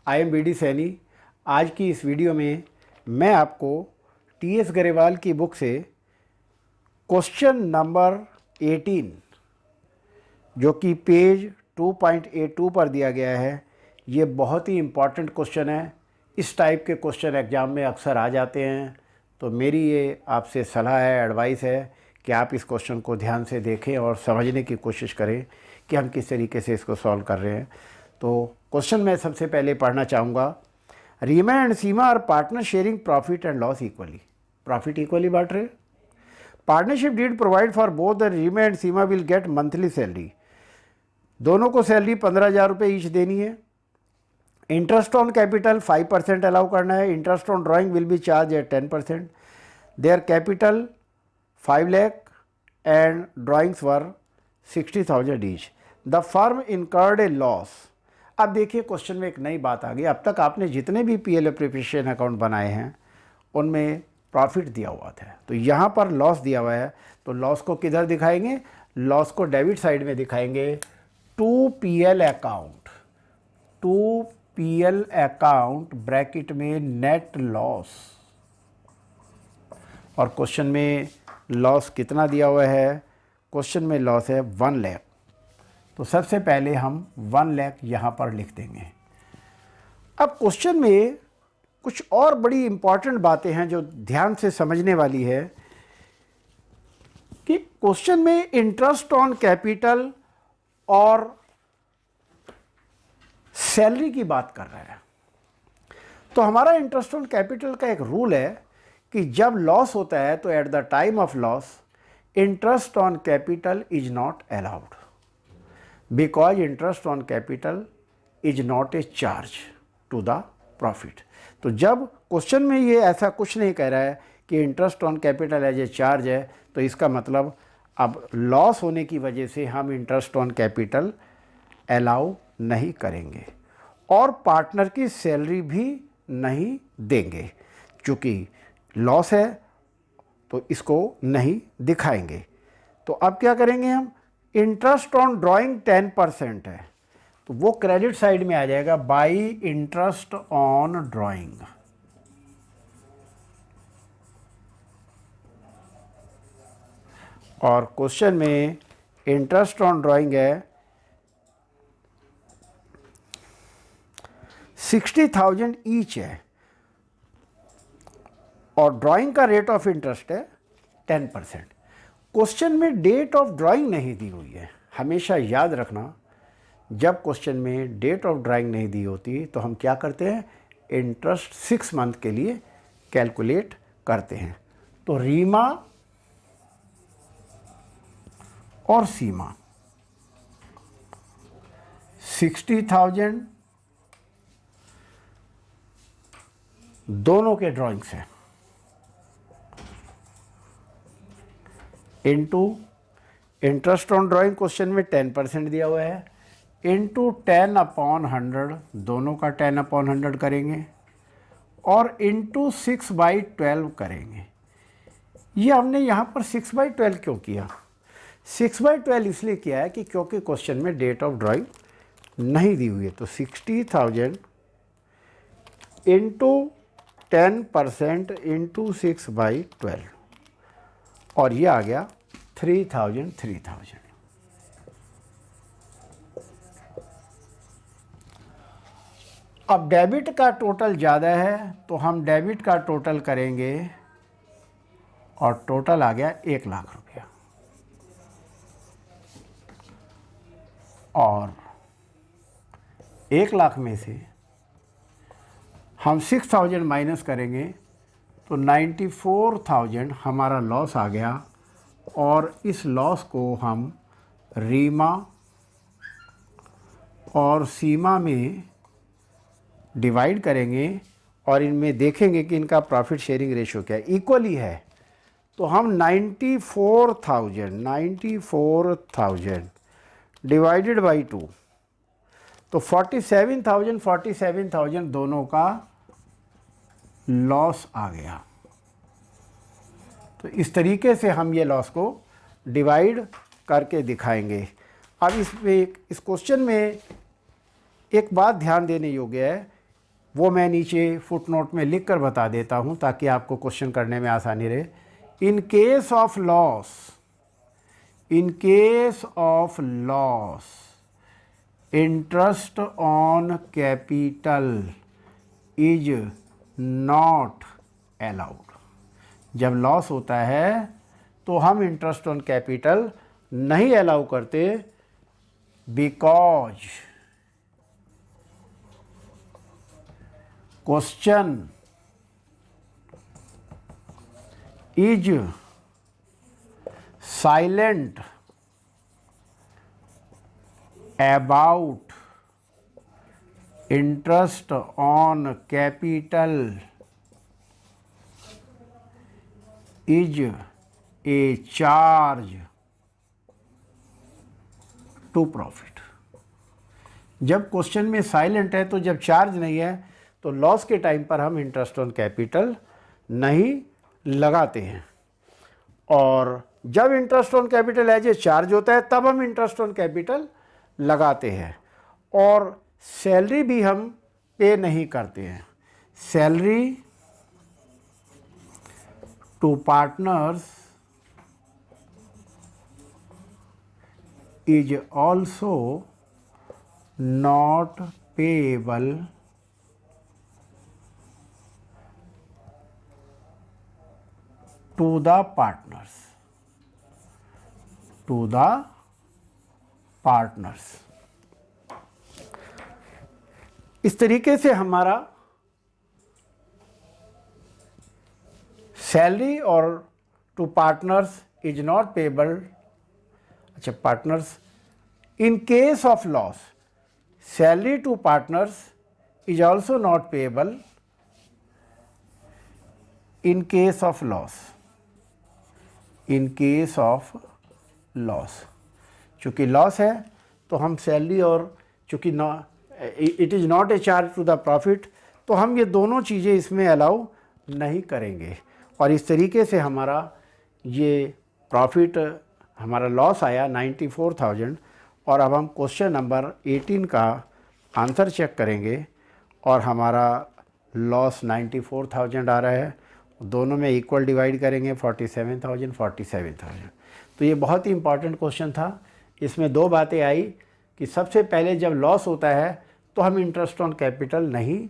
I am BD Saini. आज की इस वीडियो में मैं आपको TS गरेवाल की बुक से क्वेश्चन नंबर 18 जो कि पेज 2.82 पर दिया गया है, ये बहुत ही इम्पॉर्टेंट क्वेश्चन है। इस टाइप के क्वेश्चन एग्ज़ाम में अक्सर आ जाते हैं, तो मेरी ये आपसे सलाह है, एडवाइस है कि आप इस क्वेश्चन को ध्यान से देखें और समझने की कोशिश करें कि हम किस तरीके से इसको सॉल्व कर रहे हैं। तो क्वेश्चन मैं सबसे पहले पढ़ना चाहूँगा। Reema and Seema are partner sharing profit and loss equally. Profit equally बांट रहे। Partnership deed provide for both the Reema and Seema will get monthly salary. दोनों को सैलरी 15,000 रुपये ईच देनी है। इंटरेस्ट ऑन कैपिटल 5% अलाउ करना है। Interest on drawing will be charge at 10%। Their capital 5 lakh and drawings were 60,000 each. The firm incurred A loss. अब देखिए question में एक नई बात आ गई। अब तक आपने जितने भी PL एप्रिसिएशन अकाउंट बनाए हैं उनमें प्रॉफिट दिया हुआ था, तो यहाँ पर लॉस दिया हुआ है, तो लॉस को किधर दिखाएंगे? लॉस को डेबिट साइड में दिखाएंगे। टू PL अकाउंट ब्रैकेट में नेट लॉस, और क्वेश्चन में लॉस कितना दिया हुआ है? क्वेश्चन में लॉस है 1 लाख। तो सबसे पहले हम 1 लाख यहाँ पर लिख देंगे। अब क्वेश्चन में कुछ और बड़ी इंपॉर्टेंट बातें हैं जो ध्यान से समझने वाली है कि क्वेश्चन में इंटरेस्ट ऑन कैपिटल और सैलरी की बात कर रहा है। तो हमारा इंटरेस्ट ऑन कैपिटल का एक रूल है कि जब लॉस होता है तो at the time of loss interest on capital is not allowed, because interest on capital is not a charge to the profit. तो जब क्वेश्चन में ये ऐसा कुछ नहीं कह रहा है कि interest on capital as a charge है, तो इसका मतलब अब लॉस होने की वजह से हम इंटरेस्ट ऑन कैपिटल अलाउ नहीं करेंगे और पार्टनर की सैलरी भी नहीं देंगे। चूँकि लॉस है तो इसको नहीं दिखाएंगे। तो अब क्या करेंगे हम? इंटरेस्ट ऑन ड्राइंग 10% है, तो वो क्रेडिट साइड में आ जाएगा बाई इंटरेस्ट ऑन ड्राइंग। और क्वेश्चन में इंटरेस्ट ऑन ड्राइंग है 60,000 ईच है और ड्राइंग का रेट ऑफ इंटरेस्ट है 10%। क्वेश्चन में डेट ऑफ ड्राइंग नहीं दी हुई है। हमेशा याद रखना, जब क्वेश्चन में डेट ऑफ ड्राइंग नहीं दी होती तो हम क्या करते हैं? इंटरेस्ट 6 मंथ के लिए कैलकुलेट करते हैं। तो रीमा और सीमा 60,000 दोनों के ड्राइंग्स हैं, into interest on drawing question में 10% दिया हुआ है, इनटू 10/100, दोनों का 10/100 करेंगे और इनटू 6/12 करेंगे। ये हमने यहाँ पर 6/12 क्यों किया? 6/12 इसलिए किया है कि क्योंकि क्वेश्चन में डेट ऑफ ड्राइंग नहीं दी हुई है। तो 60,000 इंटू 10% इंटू 6/12 और ये आ गया 3,000। अब डेबिट का टोटल ज़्यादा है तो हम डेबिट का टोटल करेंगे और टोटल आ गया 1 लाख रुपया। और 1 लाख में से हम 6,000 माइनस करेंगे तो 94,000 हमारा लॉस आ गया, और इस लॉस को हम रीमा और सीमा में डिवाइड करेंगे और इनमें देखेंगे कि इनका प्रॉफिट शेयरिंग रेशियो क्या है। इक्वली है तो हम 94,000 डिवाइडेड बाई 2, तो 47,000 दोनों का लॉस आ गया। तो इस तरीके से हम ये लॉस को डिवाइड करके दिखाएंगे। अब इस क्वेश्चन में एक बात ध्यान देने योग्य है वो मैं नीचे फुटनोट में लिख कर बता देता हूँ ताकि आपको क्वेश्चन करने में आसानी रहे। In case of loss, in case of loss, interest on capital is not allowed. जब लॉस होता है तो हम इंटरेस्ट ऑन कैपिटल नहीं अलाउ करते, because question is silent about interest on capital is a charge to profit. जब question में silent है तो जब चार्ज नहीं है तो लॉस के टाइम पर हम इंटरेस्ट ऑन कैपिटल नहीं लगाते हैं, और जब interest on capital as a charge होता है तब हम इंटरेस्ट ऑन कैपिटल लगाते हैं। और सैलरी भी हम पे नहीं करते हैं। Salary to partners is also not payable to the partners, to the partners। इस तरीके से हमारा सैलरी और to partners is not payable. अच्छा, partners in case of loss, salary to partners is also not payable in case of loss, in case of loss. चूँकि loss है तो हम सैलरी और चूँकि it is not a charge to the profit, तो हम ये दोनों चीज़ें इसमें अलाउ नहीं करेंगे। और इस तरीके से हमारा ये प्रॉफिट, हमारा लॉस आया 94,000। और अब हम क्वेश्चन नंबर 18 का आंसर चेक करेंगे और हमारा लॉस 94,000 आ रहा है। दोनों में इक्वल डिवाइड करेंगे 47,000 47,000। तो ये बहुत ही इम्पॉर्टेंट क्वेश्चन था। इसमें दो बातें आई कि सबसे पहले जब लॉस होता है तो हम इंटरेस्ट ऑन कैपिटल नहीं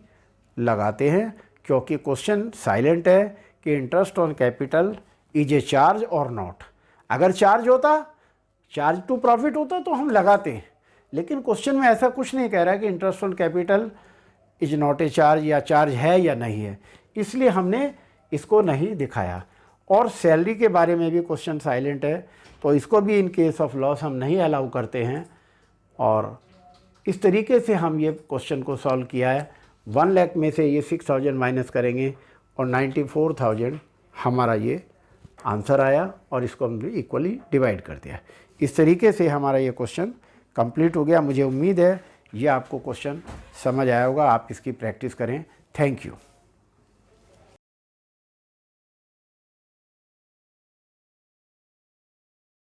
लगाते हैं, क्योंकि क्वेश्चन साइलेंट है कि interest on capital is a charge और नॉट। अगर चार्ज होता, चार्ज टू प्रॉफिट होता तो हम लगाते हैं, लेकिन क्वेश्चन में ऐसा कुछ नहीं कह रहा है कि interest on capital is not a charge, या चार्ज है या नहीं है, इसलिए हमने इसको नहीं दिखाया। और सैलरी के बारे में भी क्वेश्चन साइलेंट है, तो इसको भी इन केस ऑफ लॉस हम नहीं अलाउ करते हैं। और इस तरीके से हम ये क्वेश्चन को सॉल्व किया है। 1 लाख में से ये 6,000 माइनस करेंगे और 94,000 हमारा ये आंसर आया, और इसको हमने इक्वली डिवाइड कर दिया। इस तरीके से हमारा ये क्वेश्चन कंप्लीट हो गया। मुझे उम्मीद है ये आपको क्वेश्चन समझ आया होगा। आप इसकी प्रैक्टिस करें। Thank you.